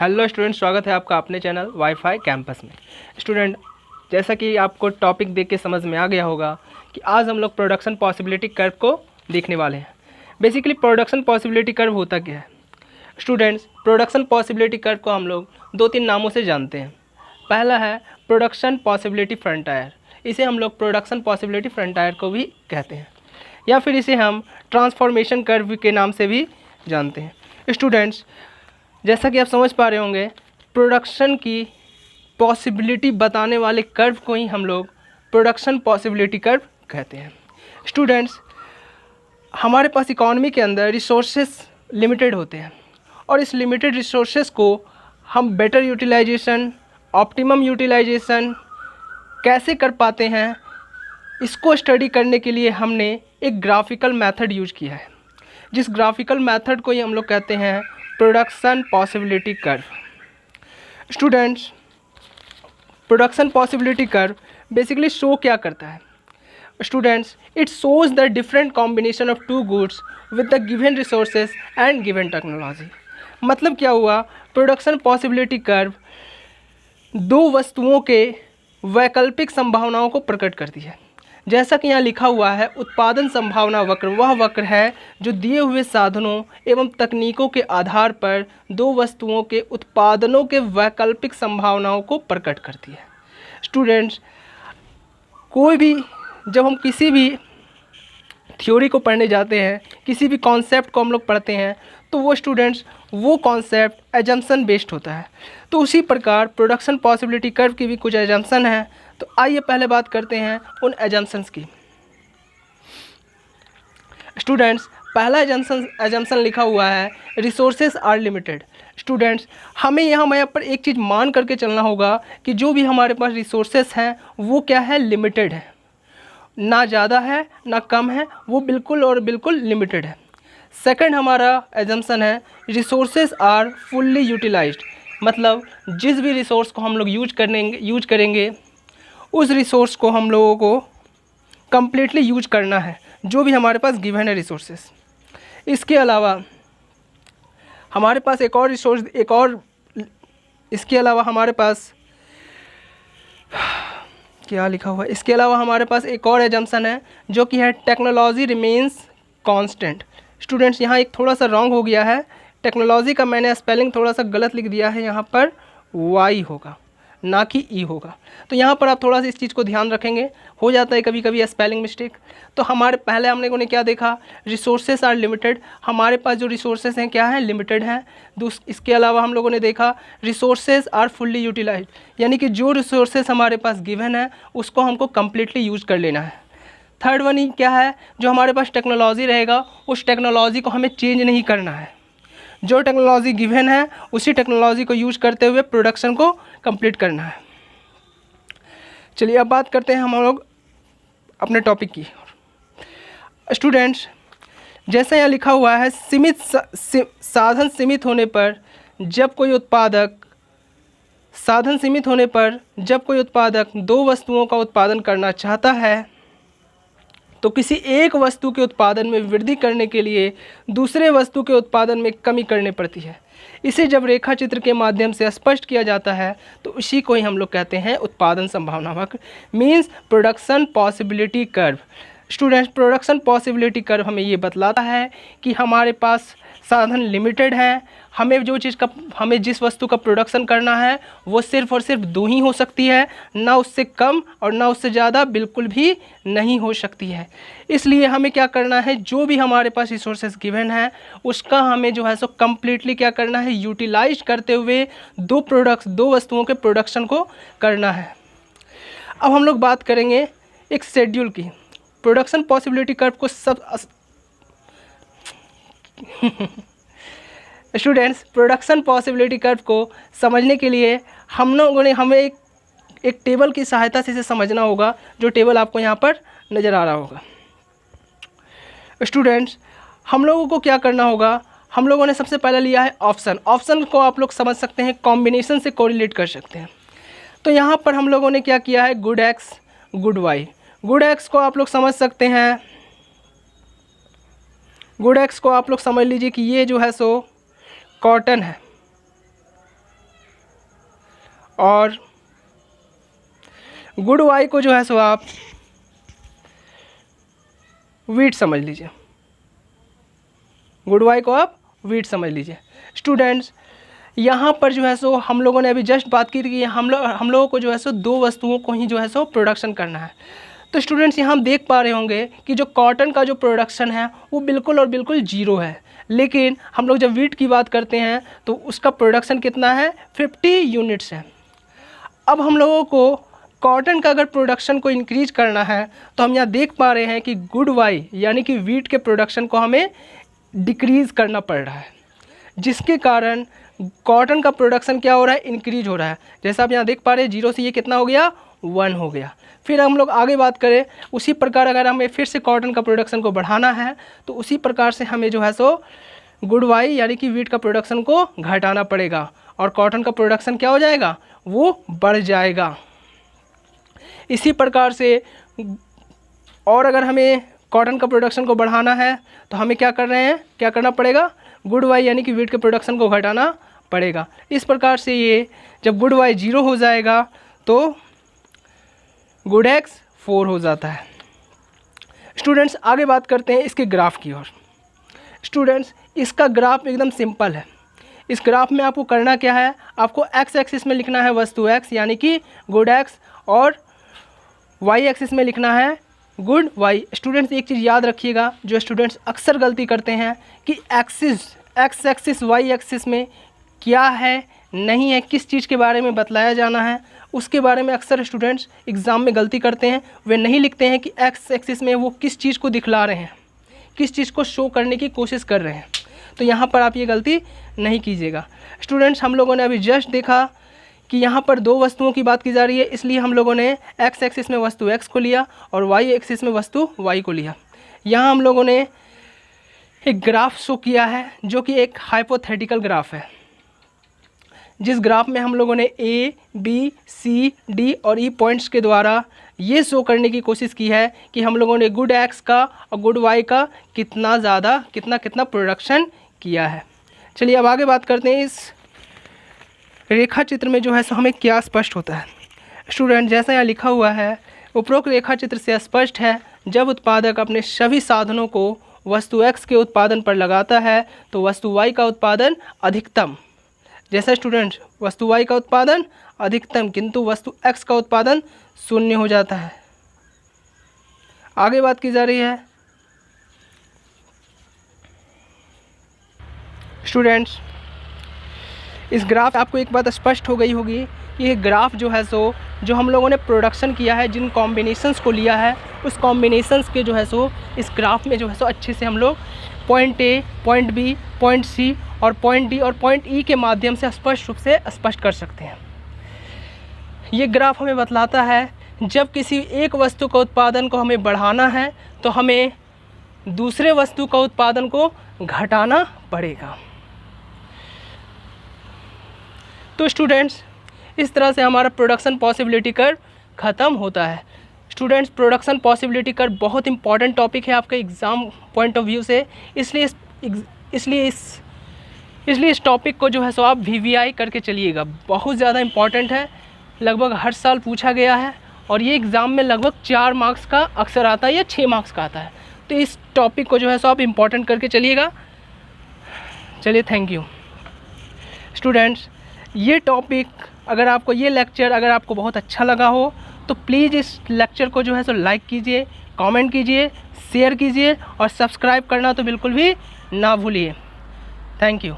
Hello student, स्वागत है आपका अपने चैनल वाईफाई कैंपस में। स्टूडेंट, जैसा कि आपको टॉपिक देख के समझ में आ गया होगा कि आज हम लोग प्रोडक्शन पॉसिबिलिटी कर्व को देखने वाले हैं। बेसिकली प्रोडक्शन पॉसिबिलिटी कर्व होता क्या है? स्टूडेंट्स, प्रोडक्शन पॉसिबिलिटी कर्व को हम लोग दो तीन नामों से जानते हैं। पहला है प्रोडक्शन पॉसिबिलिटी फ्रंटायर, इसे हम लोग प्रोडक्शन पॉसिबिलिटी फ्रंटायर को भी कहते हैं, या फिर इसे हम ट्रांसफॉर्मेशन कर्व के नाम से भी जानते हैं। स्टूडेंट्स, जैसा कि आप समझ पा रहे होंगे, प्रोडक्शन की पॉसिबिलिटी बताने वाले कर्व को ही हम लोग प्रोडक्शन पॉसिबिलिटी कर्व कहते हैं। स्टूडेंट्स, हमारे पास इकॉनमी के अंदर रिसोर्सेस लिमिटेड होते हैं और इस लिमिटेड रिसोर्सेस को हम बेटर यूटिलाइजेशन, ऑप्टिमम यूटिलाइजेशन कैसे कर पाते हैं, इसको स्टडी करने के लिए हमने एक ग्राफिकल मेथड यूज किया है, जिस ग्राफिकल मेथड को ही हम लोग कहते हैं production possibility curve. Students, production possibility curve basically show क्या करता है? Students, it shows the different combination of two goods with the given resources and given technology. मतलब क्या हुआ? प्रोडक्शन पॉसिबिलिटी कर्व दो वस्तुओं के वैकल्पिक संभावनाओं को प्रकट करती है। जैसा कि यहाँ लिखा हुआ है, उत्पादन संभावना वक्र वह वक्र है जो दिए हुए साधनों एवं तकनीकों के आधार पर दो वस्तुओं के उत्पादनों के वैकल्पिक संभावनाओं को प्रकट करती है। स्टूडेंट्स, कोई भी जब हम किसी भी थ्योरी को पढ़ने जाते हैं, किसी भी कॉन्सेप्ट को हम लोग पढ़ते हैं, तो वो स्टूडेंट्स वो कॉन्सेप्ट एजम्पशन बेस्ड होता है। तो उसी प्रकार प्रोडक्शन पॉसिबिलिटी कर्व की भी कुछ एजम्पशन है। तो आइए पहले बात करते हैं उन एजम्पशंस की। स्टूडेंट्स, पहला एजम्पशन लिखा हुआ है रिसोर्सेज आर लिमिटेड। स्टूडेंट्स, हमें यहाँ पर एक चीज़ मान करके चलना होगा कि जो भी हमारे पास रिसोर्सेज हैं वो क्या है? लिमिटेड है, ना ज़्यादा है ना कम है, वो बिल्कुल और बिल्कुल लिमिटेड है। सेकंड हमारा एजम्पशन है रिसोर्सेज आर फुल्ली यूटिलाइज्ड। मतलब जिस भी रिसोर्स को हम लोग यूज करेंगे उस रिसोर्स को हम लोगों को कम्प्लीटली यूज करना है, जो भी हमारे पास गिवन है रिसोर्सेस। इसके अलावा हमारे पास इसके अलावा हमारे पास क्या लिखा हुआ है? इसके अलावा हमारे पास एक और एजम्पशन है जो कि है टेक्नोलॉजी रिमेन्स कांस्टेंट। स्टूडेंट्स, यहाँ एक थोड़ा सा रॉन्ग हो गया है, टेक्नोलॉजी का मैंने स्पेलिंग थोड़ा सा गलत लिख दिया है, यहाँ पर वाई होगा ना कि ई होगा। तो यहाँ पर आप थोड़ा सा इस चीज़ को ध्यान रखेंगे, हो जाता है कभी कभी स्पेलिंग मिस्टेक। तो हमारे पहले हम लोगों ने क्या देखा? रिसोर्सेस आर लिमिटेड, हमारे पास जो रिसोर्सेस हैं क्या हैं? लिमिटेड हैं। इसके अलावा हम लोगों ने देखा रिसोर्सेज आर फुल्ली यूटिलाइज्ड, यानी कि जो रिसोर्सेस हमारे पास गिवन है उसको हमको कम्प्लीटली यूज कर लेना है। थर्ड वन ही क्या है? जो हमारे पास टेक्नोलॉजी रहेगा उस टेक्नोलॉजी को हमें चेंज नहीं करना है, जो टेक्नोलॉजी गिवन है उसी टेक्नोलॉजी को यूज करते हुए प्रोडक्शन को कंप्लीट करना है। चलिए अब बात करते हैं हम लोग अपने टॉपिक की। स्टूडेंट्स, जैसे यहाँ लिखा हुआ है साधन सीमित होने पर जब कोई उत्पादक दो वस्तुओं का उत्पादन करना चाहता है तो किसी एक वस्तु के उत्पादन में वृद्धि करने के लिए दूसरे वस्तु के उत्पादन में कमी करनी पड़ती है। इसे जब रेखा चित्र के माध्यम से स्पष्ट किया जाता है तो इसी को ही हम लोग कहते हैं उत्पादन संभावना वक्र, means production possibility curve. Students, production possibility curve हमें ये बतलाता है कि हमारे पास साधन लिमिटेड हैं, हमें जिस वस्तु का प्रोडक्शन करना है वो सिर्फ और सिर्फ दो ही हो सकती है, ना उससे कम और ना उससे ज़्यादा बिल्कुल भी नहीं हो सकती है। इसलिए हमें क्या करना है? जो भी हमारे पास रिसोर्सेज गिवन है उसका हमें जो है सो कम्प्लीटली क्या करना है? यूटिलाइज करते हुए दो वस्तुओं के प्रोडक्शन को करना है। अब हम लोग बात करेंगे एक शेड्यूल की। प्रोडक्शन पॉसिबिलिटी कर्व को स्टूडेंट्स, प्रोडक्शन पॉसिबिलिटी कर्व को समझने के लिए हमें एक टेबल की सहायता से इसे समझना होगा, जो टेबल आपको यहाँ पर नज़र आ रहा होगा। स्टूडेंट्स, हम लोगों को क्या करना होगा? हम लोगों ने सबसे पहले लिया है ऑप्शन को आप लोग समझ सकते हैं, कॉम्बिनेशन से कोरिलेट कर सकते हैं। तो यहाँ पर हम लोगों ने क्या किया है? Good X good Y. Good X को आप लोग समझ सकते हैं, गुड एक्स को आप लोग समझ लीजिए कि ये जो है सो कॉटन है, और गुड वाई को जो है सो आप वीट समझ लीजिए, गुड वाई को आप वीट समझ लीजिए। स्टूडेंट्स यहाँ पर जो है सो हम लोगों ने अभी जस्ट बात की थी कि हम लोगों को जो है सो दो वस्तुओं को ही जो है सो प्रोडक्शन करना है। तो स्टूडेंट्स यहाँ हम देख पा रहे होंगे कि जो कॉटन का जो प्रोडक्शन है वो बिल्कुल और बिल्कुल जीरो है, लेकिन हम लोग जब वीट की बात करते हैं तो उसका प्रोडक्शन कितना है, 50 यूनिट्स है। अब हम लोगों को कॉटन का अगर प्रोडक्शन को इंक्रीज करना है तो हम यहाँ देख पा रहे हैं कि गुड वाई यानी कि वीट के प्रोडक्शन को हमें डिक्रीज़ करना पड़ रहा है, जिसके कारण कॉटन का प्रोडक्शन क्या हो रहा है, इंक्रीज हो रहा है। जैसा आप यहाँ देख पा रहे हैं 0 से ये कितना हो गया, 1 हो गया। फिर हम लोग आगे बात करें उसी प्रकार अगर हमें फिर से कॉटन का प्रोडक्शन को बढ़ाना है तो उसी प्रकार से हमें जो है सो गुड वाई यानी कि वीट का प्रोडक्शन को घटाना पड़ेगा और कॉटन का प्रोडक्शन क्या हो जाएगा, वो बढ़ जाएगा। इसी प्रकार से और अगर हमें कॉटन का प्रोडक्शन को बढ़ाना है तो हमें क्या कर रहे हैं, क्या करना पड़ेगा, गुड वाई यानी कि वीट के प्रोडक्शन को घटाना पड़ेगा। इस प्रकार से ये जब गुड वाई 0 हो जाएगा तो गुड एक्स 4 हो जाता है। स्टूडेंट्स आगे बात करते हैं इसके ग्राफ की ओर। स्टूडेंट्स इसका ग्राफ एकदम सिंपल है। इस ग्राफ में आपको करना क्या है, आपको एक्स एक्सिस में लिखना है वस्तु एक्स यानी कि गुड एक्स और वाई एक्सिस में लिखना है गुड वाई। स्टूडेंट्स एक चीज़ याद रखिएगा, जो स्टूडेंट्स अक्सर गलती करते हैं कि axis X axis Y axis में क्या है नहीं है, किस चीज़ के बारे में बतलाया जाना है, उसके बारे में अक्सर स्टूडेंट्स एग्ज़ाम में गलती करते हैं। वे नहीं लिखते हैं कि एक्स एक्सिस में वो किस चीज़ को दिखला रहे हैं, किस चीज़ को शो करने की कोशिश कर रहे हैं। तो यहाँ पर आप ये गलती नहीं कीजिएगा। स्टूडेंट्स हम लोगों ने अभी जस्ट देखा कि यहाँ पर दो वस्तुओं की बात की जा रही है, इसलिए हम लोगों ने एक्स एक्सिस में वस्तु एक्स को लिया और वाई एक्सिस में वस्तु वाई को लिया। यहाँ हम लोगों ने एक ग्राफ शो किया है जो कि एक हाइपोथेटिकल ग्राफ है, जिस ग्राफ में हम लोगों ने ए बी सी डी और ई पॉइंट्स के द्वारा ये शो करने की कोशिश की है कि हम लोगों ने गुड एक्स का और गुड वाई का कितना ज़्यादा कितना प्रोडक्शन किया है। चलिए अब आगे बात करते हैं इस रेखा चित्र में जो है सो हमें क्या स्पष्ट होता है। स्टूडेंट जैसा यहाँ लिखा हुआ है, उपरोक्त रेखा चित्र से स्पष्ट है जब उत्पादक अपने सभी साधनों को वस्तु x के उत्पादन पर लगाता है तो वस्तु y का उत्पादन अधिकतम, जैसा स्टूडेंट वस्तु y का उत्पादन अधिकतम किंतु वस्तु x का उत्पादन शून्य हो जाता है। आगे बात की जा रही है स्टूडेंट्स, इस ग्राफ आपको एक बात स्पष्ट हो गई होगी कि ये ग्राफ जो है सो जो हम लोगों ने प्रोडक्शन किया है, जिन कॉम्बिनेशंस को लिया है उस कॉम्बिनेशंस के जो है सो इस ग्राफ में जो है सो अच्छे से हम लोग point A, point B, point C और पॉइंट डी और पॉइंट ई के माध्यम से स्पष्ट रूप से स्पष्ट कर सकते हैं। ये ग्राफ हमें बतलाता है जब किसी एक वस्तु का उत्पादन को हमें बढ़ाना है तो हमें दूसरे वस्तु का उत्पादन को घटाना पड़ेगा। तो स्टूडेंट्स इस तरह से हमारा प्रोडक्शन पॉसिबिलिटी कर्व ख़त्म होता है। स्टूडेंट्स प्रोडक्शन पॉसिबिलिटी कर्व बहुत इंपॉर्टेंट टॉपिक है आपके एग्ज़ाम पॉइंट ऑफ व्यू से, इसलिए इस टॉपिक को जो है सो आप VVI करके चलिएगा, बहुत ज़्यादा इंपॉर्टेंट है। लगभग हर साल पूछा गया है और ये एग्ज़ाम में लगभग 4 मार्क्स का अक्सर आता है या 6 मार्क्स का आता है। तो इस टॉपिक को जो है सो आप इम्पॉर्टेंट करके चलिएगा। चलिए थैंक यू स्टूडेंट्स। ये टॉपिक अगर आपको ये लेक्चर अगर आपको बहुत अच्छा लगा हो तो प्लीज़ इस लेक्चर को जो है सो लाइक कीजिए, कमेंट कीजिए, शेयर कीजिए और सब्सक्राइब करना तो बिल्कुल भी ना भूलिए। Thank you.